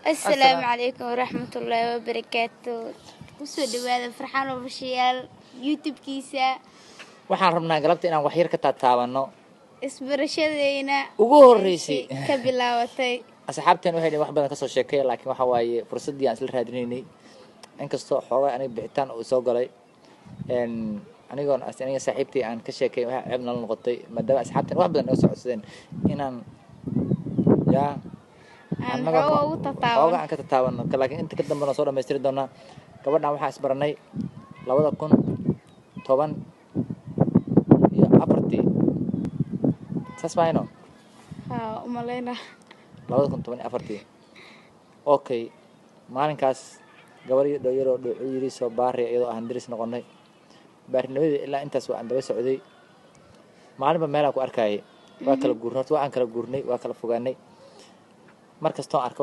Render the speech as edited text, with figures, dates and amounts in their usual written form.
السلام عليكم ورحمة الله وبركاته. وسو دواada farxaan official YouTube kiisa. waxaan rabnaa galabta inaan wax yar ka taataabano isbarashadeena ugu horeysay ka bilaabatay. asxaabteen waxay wax badan ka soo sheekay laakiin waxa waaye fursadii aan isla raadinaynay inkastoo xoogaa aniga bixitaan uu soo galay anigoon aniga saaxiibtii aan ka sheekay waxa ceeb nala noqotay maadaama asxaabteen wax badan naga socodsadeen inaan yaa annaga ugu tataawano xoogaa aan ka tataawano laakiin inta ka dambeena soo dhameystiri doonaa gabadhan waxaan isbaranay 2010 iyo afartii saas maayno umaleyna 2014 okay maalinkaas gabar iyo dhalinyaro yiri soo baaray iyadoo aan diris noqonay baarnimadii ilaa intaas waa aan daba socday maalinba meel aan ku arkay waa kala guurnay waa kala fogaanay markastoo arko